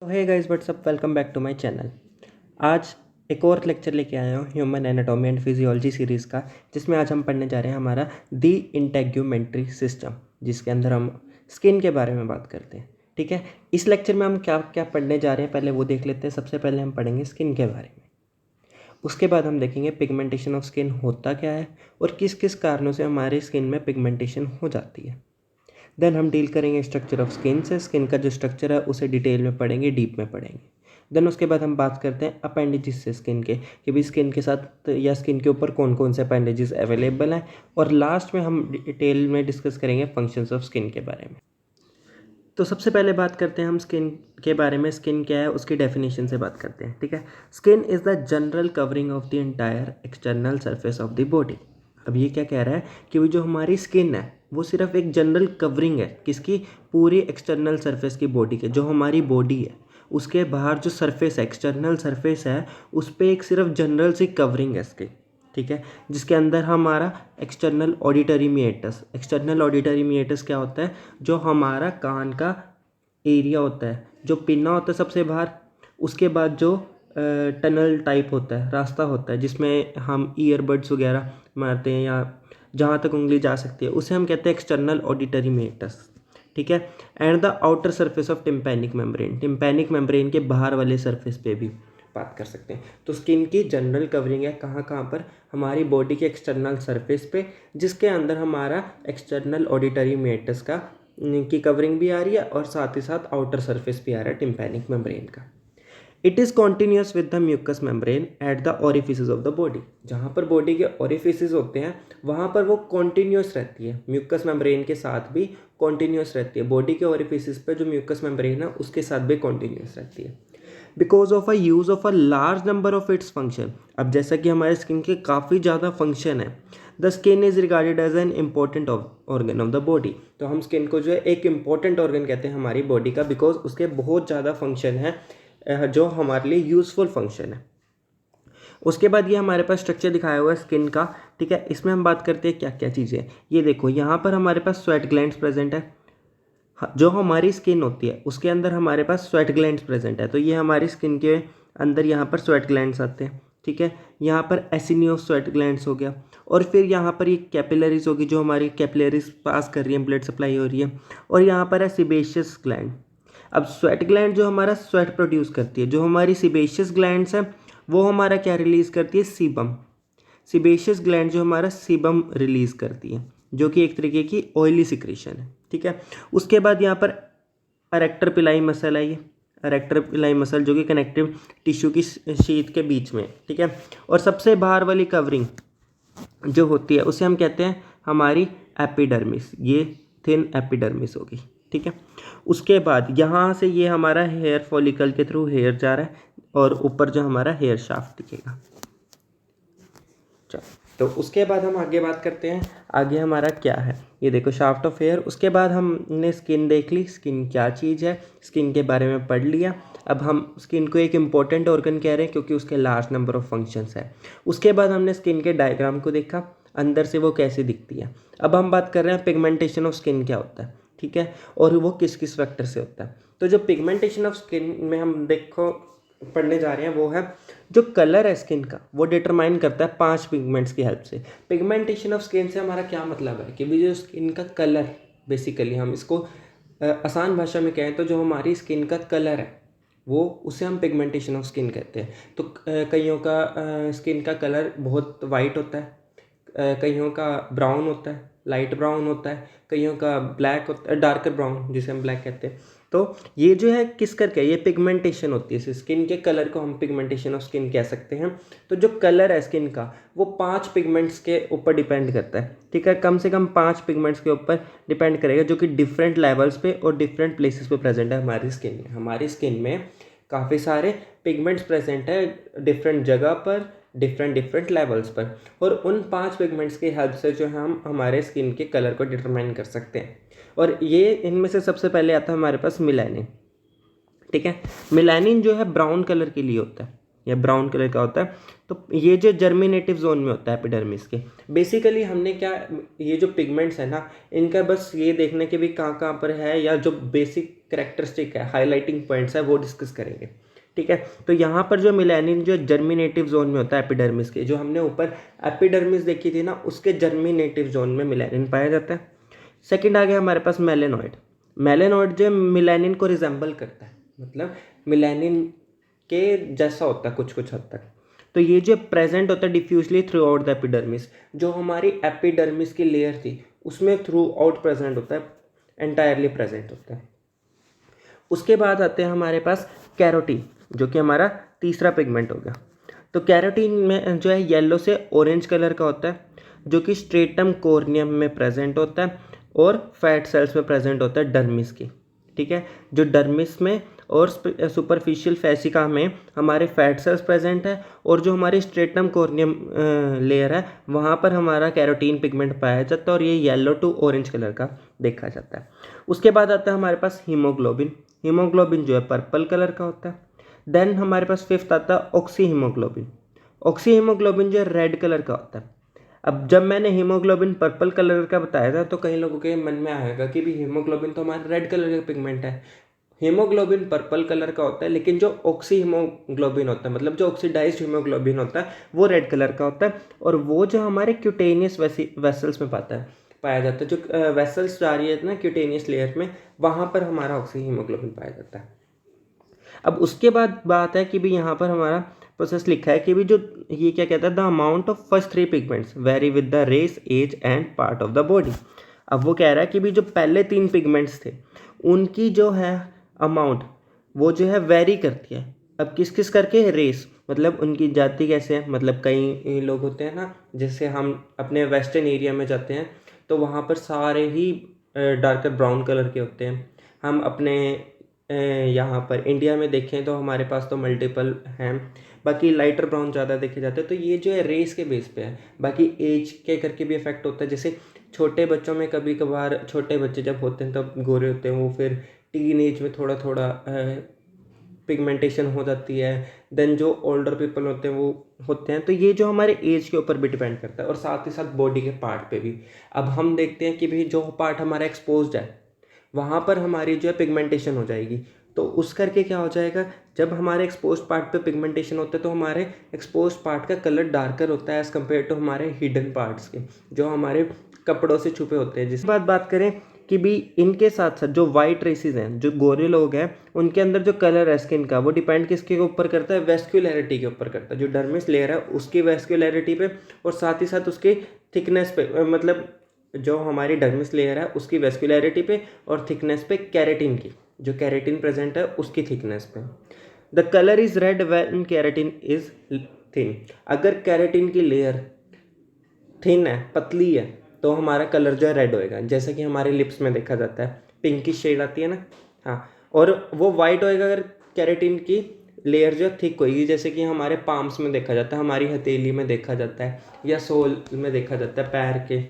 तो hey guys what's up, welcome back to my channel. आज एक और लेक्चर लेके आया हूँ human anatomy and physiology series का, जिसमें आज हम पढ़ने जा रहे हैं हमारा दी इंटेग्यूमेंट्री सिस्टम, जिसके अंदर हम स्किन के बारे में बात करते हैं। ठीक है, इस लेक्चर में हम क्या क्या पढ़ने जा रहे हैं पहले वो देख लेते हैं। सबसे पहले हम पढ़ेंगे स्किन के बारे में, उसके बाद हम देखेंगे पिगमेंटेशन ऑफ स्किन होता क्या है और किस किस कारणों से हमारे स्किन में पिगमेंटेशन हो जाती है। देन हम डील करेंगे स्ट्रक्चर ऑफ स्किन से, स्किन का जो स्ट्रक्चर है उसे डिटेल में पढ़ेंगे, डीप में पढ़ेंगे। देन उसके बाद हम बात करते हैं अपेंडेजेस से स्किन के, कि भाई स्किन के साथ या स्किन के ऊपर कौन कौन से अपेंडेजेस अवेलेबल हैं। और लास्ट में हम डिटेल में डिस्कस करेंगे फंक्शंस ऑफ स्किन के बारे में। तो सबसे पहले बात करते हैं हम स्किन के बारे में। स्किन क्या है उसकी डेफिनेशन से बात करते हैं। ठीक है, skin is the general covering of the entire external surface of the body. अब ये क्या कह रहा है कि वो जो हमारी स्किन है वो सिर्फ एक जनरल कवरिंग है किसकी, पूरी एक्सटर्नल सरफेस की बॉडी के। जो हमारी बॉडी है उसके बाहर जो सरफेस है, एक्सटर्नल सरफेस है, उस पर एक सिर्फ जनरल सी कवरिंग है इसकी। ठीक है, जिसके अंदर हमारा एक्सटर्नल ऑडिटरी मीएटस, एक्सटर्नल ऑडिटरी मीएटस क्या होता है, जो हमारा कान का एरिया होता है, जो पिन्ना होता है सबसे बाहर। उसके बाद जो टनल टाइप होता है, रास्ता होता है जिसमें हम ईयरबड्स वगैरह मारते हैं या जहाँ तक उंगली जा सकती है, उसे हम कहते हैं एक्सटर्नल ऑडिटरी मीएटस। ठीक है, and the outer surface of tympanic membrane, tympanic membrane के बाहर वाले सरफेस पे भी बात कर सकते हैं। तो स्किन की जनरल कवरिंग है कहाँ कहाँ पर, हमारी बॉडी के एक्सटर्नल सरफेस पे, जिसके अंदर हमारा एक्सटर्नल ऑडिटरी मीएटस का की कवरिंग भी आ रही है और साथ ही साथ आउटर सरफेस भी आ रहा है टिम्पैनिक मेम्ब्रेन का। It is continuous with the mucous membrane at the orifices of the body. जहाँ पर बॉडी के ओरिफिसेस होते हैं वहाँ पर वो कॉन्टिन्यूस रहती है, म्यूकस मेम्ब्रेन के साथ भी कॉन्टिन्यूस रहती है। बॉडी के ओरिफिसेस पे जो म्यूकस मेम्ब्रेन है उसके साथ भी कॉन्टिन्यूस रहती है, because of a use of a large number of its function. अब जैसा कि हमारे स्किन के काफ़ी ज़्यादा फंक्शन है, the skin is regarded as an important organ of the body. तो हम स्किन को जो है एक इम्पॉर्टेंट ऑर्गन कहते हैं हमारी बॉडी का, बिकॉज उसके बहुत ज़्यादा फंक्शन है जो हमारे लिए यूज़फुल फंक्शन है। उसके बाद ये हमारे पास स्ट्रक्चर दिखाया हुआ है स्किन का। ठीक है, इसमें हम बात करते हैं क्या क्या चीज़ें। ये देखो यहाँ पर हमारे पास स्वेट ग्लैंड्स प्रेजेंट है। जो हमारी स्किन होती है उसके अंदर हमारे पास स्वेट ग्लैंड्स प्रेजेंट है। तो ये हमारी स्किन के अंदर यहाँ पर स्वेट ग्लैंड्स आते हैं। ठीक है, यहाँ पर एसिनी ऑफ स्वेट ग्लैंड्स हो गया, और फिर यहाँ पर ये कैपिलरीज होगी जो हमारी कैपिलरीज पास कर रही है, ब्लड सप्लाई हो रही है। और यहाँ पर है सिबेशियस ग्लैंड। अब स्वेट ग्लैंड जो हमारा स्वेट प्रोड्यूस करती है, जो हमारी सिबेशियस ग्लैंड्स है वो हमारा क्या रिलीज़ करती है, सीबम। सिबेशियस ग्लैंड जो हमारा सीबम रिलीज़ करती है, जो कि एक तरीके की ऑयली सिक्रेशन है। ठीक है, उसके बाद यहाँ पर अरेक्टर पिलाई मसल है, ये अरेक्टर पिलाई मसल जो कि कनेक्टिव टिश्यू की शीथ के बीच में। ठीक है, और सबसे बाहर वाली कवरिंग जो होती है उसे हम कहते हैं हमारी एपिडर्मिस, ये थिन एपिडर्मिस होगी। ठीक है, उसके बाद यहाँ से ये हमारा हेयर फॉलिकल के थ्रू हेयर जा रहा है और ऊपर जो हमारा हेयर शाफ्ट दिखेगा। चलो, तो उसके बाद हम आगे बात करते हैं, आगे हमारा क्या है। ये देखो शाफ्ट ऑफ हेयर। उसके बाद हमने स्किन देख ली, स्किन क्या चीज़ है, स्किन के बारे में पढ़ लिया। अब हम स्किन को एक इम्पॉर्टेंट ऑर्गन कह रहे हैं क्योंकि उसके लार्ज नंबर ऑफ फंक्शंस है। उसके बाद हमने स्किन के डायग्राम को देखा, अंदर से वो कैसे दिखती है। अब हम बात कर रहे हैं पिगमेंटेशन ऑफ स्किन क्या होता है। ठीक है, और वो किस किस फैक्टर से होता है। तो जो पिगमेंटेशन ऑफ स्किन में हम देखो पढ़ने जा रहे हैं वो है जो कलर है स्किन का, वो डिटरमाइन करता है 5 पिगमेंट्स की हेल्प से। पिगमेंटेशन ऑफ स्किन से हमारा क्या मतलब है कि भी जो स्किन का कलर, बेसिकली हम इसको आसान भाषा में कहें तो जो हमारी स्किन का कलर है वो, उसे हम पिगमेंटेशन ऑफ स्किन कहते हैं। तो कईयों का स्किन का कलर बहुत वाइट होता है, कईयों का ब्राउन होता है, लाइट ब्राउन होता है, कईयों का ब्लैक होता है, डार्कर ब्राउन जिसे हम ब्लैक कहते हैं। तो ये जो है किस करके, ये पिगमेंटेशन होती है स्किन के कलर को हम पिगमेंटेशन ऑफ स्किन कह सकते हैं। तो जो कलर है स्किन का वो 5 पिगमेंट्स के ऊपर डिपेंड करता है। ठीक है, कम से कम 5 पिगमेंट्स के ऊपर डिपेंड करेगा, जो कि डिफरेंट लेवल्स पे और डिफरेंट प्लेसेस पे प्रेजेंट है हमारी स्किन में। हमारी स्किन में काफ़ी सारे पिगमेंट्स प्रेजेंट है डिफरेंट जगह पर, डिफरेंट लेवल्स पर, और उन 5 पिगमेंट्स की हेल्प से जो हम हमारे स्किन के कलर को डिटरमाइन कर सकते हैं। और ये इनमें से सबसे पहले आता है हमारे पास मिलानिन। ठीक है, मिलानिन जो है ब्राउन कलर के लिए होता है। या ब्राउन कलर का होता है। तो ये जो जर्मिनेटिव जोन में होता है एपिडर्मिस के, बेसिकली हमने क्या, ये जो पिगमेंट्स है ना, इनका बस ये देखने के भी कहाँ कहाँ पर है, या जो बेसिक करेक्टरिस्टिक है, हाईलाइटिंग पॉइंट्स है, वो डिस्कस करेंगे। ठीक है, तो यहाँ पर जो मेलानिन जो जर्मिनेटिव जोन में होता है एपिडर्मिस के, जो हमने ऊपर एपिडर्मिस देखी थी ना, उसके जर्मिनेटिव जोन में मेलानिन पाया जाता है। सेकंड आ गया हमारे पास मेलेनॉइड। मेलेनॉइड जो मेलानिन को रिजेंबल करता है, मतलब मेलानिन के जैसा होता है कुछ कुछ हद तक। तो ये जो प्रेजेंट होता है डिफ्यूजली थ्रू आउट द एपिडर्मिस, जो हमारी एपिडर्मिस की लेयर थी उसमें थ्रू आउट प्रेजेंट होता है, एंटायरली प्रेजेंट होता है। उसके बाद आते हैं हमारे पास कैरोटीन, जो कि हमारा तीसरा पिगमेंट हो गया। तो कैरोटीन में जो है येलो से ऑरेंज कलर का होता है, जो कि स्ट्रेटम कोर्नियम में प्रेजेंट होता है और फैट सेल्स में प्रेजेंट होता है डर्मिस की। ठीक है, जो डर्मिस में और सुपरफिशियल फेसिका में हमारे फैट सेल्स प्रेजेंट है, और जो हमारी स्ट्रेटम कोर्नियम लेयर है वहाँ पर हमारा कैरोटीन पिगमेंट पाया जाता है, और ये येलो टू ऑरेंज कलर का देखा जाता है। उसके बाद आता है हमारे पास हीमोग्लोबिन। हीमोग्लोबिन जो है पर्पल कलर का होता है। देन हमारे पास फिफ्थ आता है ऑक्सी हीमोग्लोबिन। ऑक्सी हीमोग्लोबिन जो है रेड कलर का होता है। अब जब मैंने हीमोग्लोबिन पर्पल कलर का बताया था तो कई लोगों के मन में आएगा कि भी हीमोग्लोबिन तो हमारा रेड कलर का पिगमेंट है। हीमोग्लोबिन पर्पल कलर का होता है, लेकिन जो ऑक्सी हीमोग्लोबिन होता है, मतलब जो ऑक्सीडाइज्ड हीमोग्लोबिन होता है, वो रेड कलर का होता है, और वो जो हमारे क्यूटेनियस वेसल्स में पाया जाता है। जो वेसल्स जा रही है ना क्यूटेनियस लेयर में, वहाँ पर हमारा ऑक्सी हीमोग्लोबिन पाया जाता है। अब उसके बाद बात है कि भी यहाँ पर हमारा प्रोसेस लिखा है कि भी जो ये क्या कहता है, the amount of first 3 pigments very with the race, age and part of the body. अब वो कह रहा है कि भी जो पहले 3 पिगमेंट्स थे उनकी जो है अमाउंट वो जो है वेरी करती है। अब किस किस करके, रेस मतलब उनकी जाति कैसे है, मतलब कई लोग होते हैं ना, जैसे हम अपने वेस्टर्न एरिया में जाते हैं तो वहाँ पर सारे ही डार्कर ब्राउन कलर के होते हैं। हम अपने यहाँ पर इंडिया में देखें तो हमारे पास तो मल्टीपल हैं, बाकी लाइटर ब्राउन ज़्यादा देखे जाते हैं। तो ये जो है रेस के बेस पे है, बाकी एज के करके भी इफेक्ट होता है। जैसे छोटे बच्चों में कभी कभार, छोटे बच्चे जब होते हैं तब गोरे होते हैं, वो फिर टीन एज में थोड़ा थोड़ा पिगमेंटेशन हो जाती है। देन जो ओल्डर पीपल होते हैं वो होते हैं। तो ये जो हमारे एज के ऊपर भी डिपेंड करता है, और साथ ही साथ बॉडी के पार्ट पे भी। अब हम देखते हैं कि भाई जो पार्ट हमारा एक्सपोज्ड है वहाँ पर हमारी जो है पिगमेंटेशन हो जाएगी। तो उस करके क्या हो जाएगा, जब हमारे एक्सपोज्ड पार्ट पे पिगमेंटेशन होता है तो हमारे एक्सपोज्ड पार्ट का कलर डार्कर होता है एज़ कम्पेयर टू हमारे हिडन पार्ट्स के, जो हमारे कपड़ों से छुपे होते हैं। जिस बात करें कि भी इनके साथ साथ जो वाइट रेसेस हैं, जो गोरे लोग हैं, उनके अंदर जो कलर है स्किन का, वो डिपेंड किसके ऊपर करता है, वेस्क्युलैरिटी के ऊपर करता है। जो डर्मिस लेयर है उसकी वेस्क्युलैरिटी पे, और साथ ही साथ उसकी थिकनेस पे, मतलब जो हमारी डर्मिस लेयर है उसकी वेस्क्युलैरिटी पे और थिकनेस पे, कैरेटिन की, जो कैरेटिन प्रेजेंट है उसकी थिकनेस पे। The colour is red when keratin is thin. अगर कैरेटिन की लेयर थिन है, पतली है, तो हमारा कलर जो है रेड होएगा, जैसे कि हमारे लिप्स में देखा जाता है, पिंकिश शेड आती है ना। हाँ, और वो वाइट होएगा अगर कैरेटिन की लेयर जो थिक होएगी, जैसे कि हमारे पाम्स में देखा जाता है, हमारी हथेली में देखा जाता है, या सोल में देखा जाता है, पैर के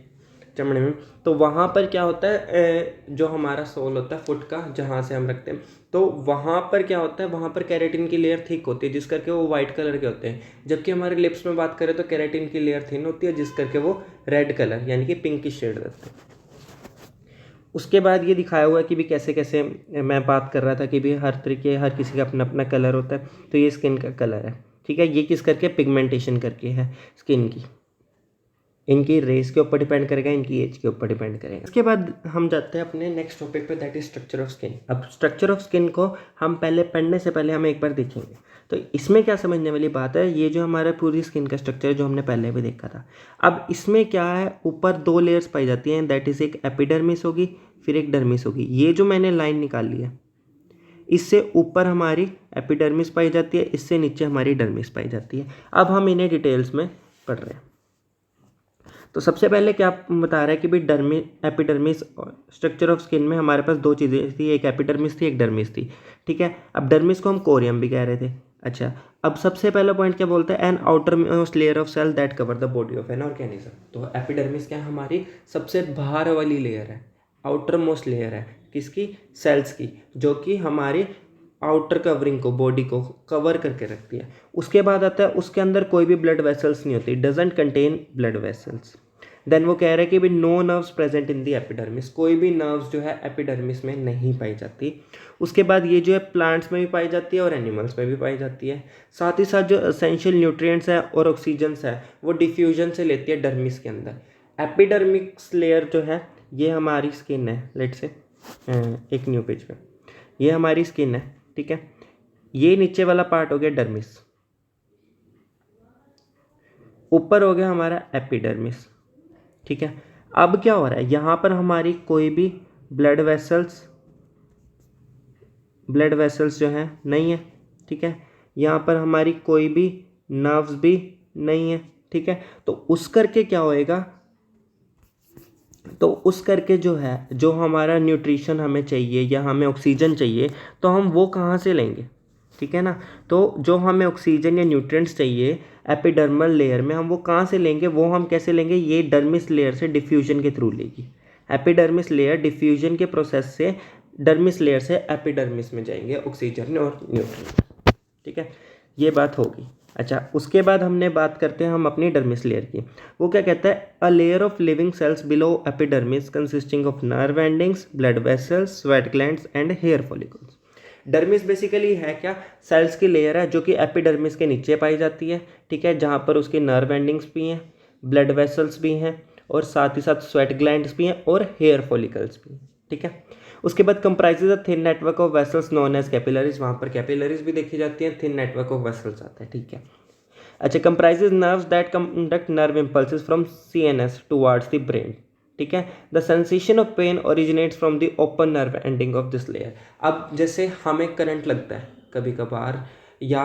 चमड़े में। तो वहाँ पर क्या होता है, जो हमारा सोल होता है फुट का, जहाँ से हम रखते हैं, तो वहाँ पर क्या होता है, वहाँ पर कैरेटिन की लेयर थिक होती है जिस करके वो वाइट कलर के होते हैं। जबकि हमारे लिप्स में बात करें तो कैरेटिन की लेयर थिन होती है जिस करके वो रेड कलर यानी कि पिंकिश शेड रहता है। उसके बाद ये दिखाया हुआ है कि भी कैसे कैसे, मैं बात कर रहा था कि भी हर तरीके, हर किसी का अपना अपना कलर होता है। तो ये स्किन का कलर है, ठीक है। ये किस करके, पिगमेंटेशन करके है स्किन की। इनकी रेस के ऊपर डिपेंड करेगा, इनकी एज के ऊपर डिपेंड करेगा। इसके बाद हम जाते हैं अपने नेक्स्ट टॉपिक पे, that is structure of skin. अब स्ट्रक्चर ऑफ स्किन को हम पहले पढ़ने से पहले हम एक बार देखेंगे। तो इसमें क्या समझने वाली बात है, ये जो हमारा पूरी स्किन का स्ट्रक्चर है जो हमने पहले भी देखा था। अब इसमें क्या है, ऊपर 2 लेयर्स पाई जाती हैं, दैट इज एक एपिडर्मिस होगी, फिर एक डर्मिस होगी। ये जो मैंने लाइन निकाली है, इससे ऊपर हमारी एपिडर्मिस पाई जाती है, इससे नीचे हमारी डर्मिस पाई जाती है। अब हम इन्हें डिटेल्स में पढ़ रहे हैं। तो सबसे पहले क्या बता रहा है कि भाई एपिडर्मिस स्ट्रक्चर ऑफ स्किन में हमारे पास 2 चीज़ें थी, एक एपिडर्मिस थी, एक डर्मिस थी, ठीक है। अब डर्मिस को हम कोरियम भी कह रहे थे। अच्छा, अब सबसे पहला पॉइंट क्या बोलता है, an outermost layer of cell that cover the body of an organism. तो एपिडर्मिस क्या हमारी सबसे बाहर वाली लेयर है, आउटर मोस्ट लेयर है किसकी, सेल्स की, जो कि हमारी आउटर कवरिंग को, बॉडी को कवर करके रखती है। उसके बाद आता है उसके अंदर कोई भी ब्लड वेसल्स नहीं होती, doesn't contain blood vessels. Then वो कह रहे हैं कि भी no nerves present in the epidermis, कोई भी नर्व्स जो है एपिडर्मिस में नहीं पाई जाती। उसके बाद ये जो है प्लांट्स में भी पाई जाती है और एनिमल्स में भी पाई जाती है। साथ ही साथ जो एसेंशियल न्यूट्रिएंट्स है और ऑक्सीजन्स है वो डिफ्यूजन से लेती है डर्मिस के अंदर। एपिडर्मिक्स लेयर जो है ये हमारी स्किन है, लेट से एक न्यू पेज पे, ये हमारी स्किन है, ठीक है। ये नीचे वाला पार्ट हो गया डर्मिस, ऊपर हो गया हमारा एपिडर्मिस, ठीक है। अब क्या हो रहा है, यहाँ पर हमारी कोई भी ब्लड वेसल्स जो हैं नहीं है, ठीक है। यहाँ पर हमारी कोई भी नर्व्स भी नहीं है, ठीक है। तो उस करके क्या होएगा, तो उस करके जो है, जो हमारा न्यूट्रिशन हमें चाहिए या हमें ऑक्सीजन चाहिए, तो हम वो कहाँ से लेंगे, ठीक है ना। तो जो हमें ऑक्सीजन या न्यूट्रिएंट्स चाहिए एपिडर्मल लेयर में, हम वो कहाँ से लेंगे, वो हम कैसे लेंगे, ये डर्मिस लेयर से डिफ्यूजन के थ्रू लेगी। एपिडर्मिस लेयर डिफ्यूजन के प्रोसेस से डर्मिस लेयर से एपिडर्मिस में जाएंगे ऑक्सीजन और न्यूट्रिएंट्स, ठीक है। ये बात होगी। अच्छा, उसके बाद हमने बात करते हैं हम अपनी डर्मिस लेयर की। वो क्या कहता है, a layer of living cells below epidermis consisting of nerve endings, blood vessels, sweat glands and hair follicles. Dermis basically है क्या, सेल्स की लेयर है जो कि एपिडर्मिस के नीचे पाई जाती है, ठीक है, जहाँ पर उसके नर्व एंडिंग्स भी हैं, ब्लड वेसल्स भी हैं और साथ ही साथ स्वेट ग्लैंड्स भी हैं और हेयर फॉलिकल्स भी हैं, ठीक है। उसके बाद comprises a thin network of vessels known as capillaries, वहाँ पर कैपिलरीज भी देखी जाती हैं, थिन नेटवर्क ऑफ वेसल्स आता है, ठीक है। अच्छा, comprises nerves that conduct nerve impulses from CNS towards the brain, ठीक है। The sensation of pain originates from the open nerve ending of this layer. अब जैसे हमें करंट लगता है कभी कभार, या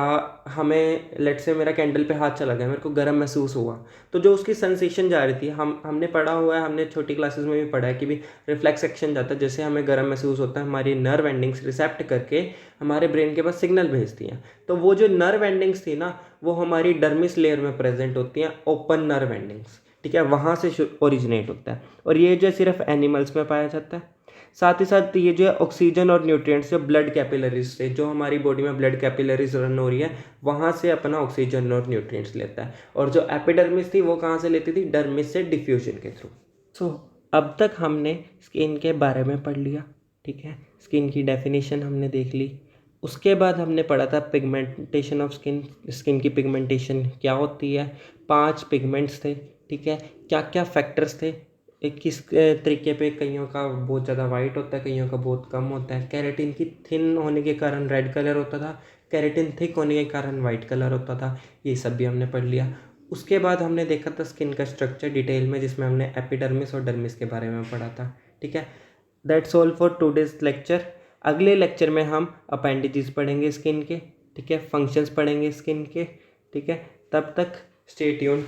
हमें लेट से मेरा कैंडल पे हाथ चला गया, मेरे को गर्म महसूस हुआ, तो जो उसकी सेंसेशन जा रही थी, हमने पढ़ा हुआ है, हमने छोटी क्लासेस में भी पढ़ा है कि भी रिफ्लेक्स एक्शन जाता है, जैसे हमें गर्म महसूस होता है, हमारी नर्व एंडिंग्स रिसेप्ट करके हमारे ब्रेन के पास सिग्नल भेजती हैं। तो वो जो नर्व एंडिंग्स थी ना, वो हमारी डर्मिस लेयर में प्रेजेंट होती हैं, ओपन नर्व एंडिंग्स, ठीक है, वहाँ से ओरिजिनेट होता है। और ये जो सिर्फ एनिमल्स में पाया जाता है। साथ ही साथ ये जो है ऑक्सीजन और न्यूट्रिएंट्स जो ब्लड कैपिलरीज से, जो हमारी बॉडी में ब्लड कैपिलरीज रन हो रही है, वहाँ से अपना ऑक्सीजन और न्यूट्रिएंट्स लेता है। और जो एपिडर्मिस थी वो कहाँ से लेती थी, डर्मिस से डिफ्यूजन के थ्रू। सो अब तक हमने स्किन के बारे में पढ़ लिया, ठीक है, स्किन की डेफिनेशन हमने देख ली। उसके बाद हमने पढ़ा था पिगमेंटेशन ऑफ स्किन, स्किन की पिगमेंटेशन क्या होती है, 5 पिगमेंट्स थे, ठीक है, क्या क्या फैक्टर्स थे, एक किस तरीके पे कईयों का बहुत ज़्यादा वाइट होता है, कईयों का बहुत कम होता है। कैरेटिन की थिन होने के कारण रेड कलर होता था, कैरेटिन थिक होने के कारण वाइट कलर होता था, ये सब भी हमने पढ़ लिया। उसके बाद हमने देखा था स्किन का स्ट्रक्चर डिटेल में, जिसमें हमने एपिडर्मिस और डर्मिस के बारे में पढ़ा था, ठीक है। That's all for today's lecture. अगले लेक्चर में हम अपेंडिजेस पढ़ेंगे स्किन के, ठीक है, फंक्शंस पढ़ेंगे स्किन के, ठीक है। तब तक स्टे ट्यून्ड।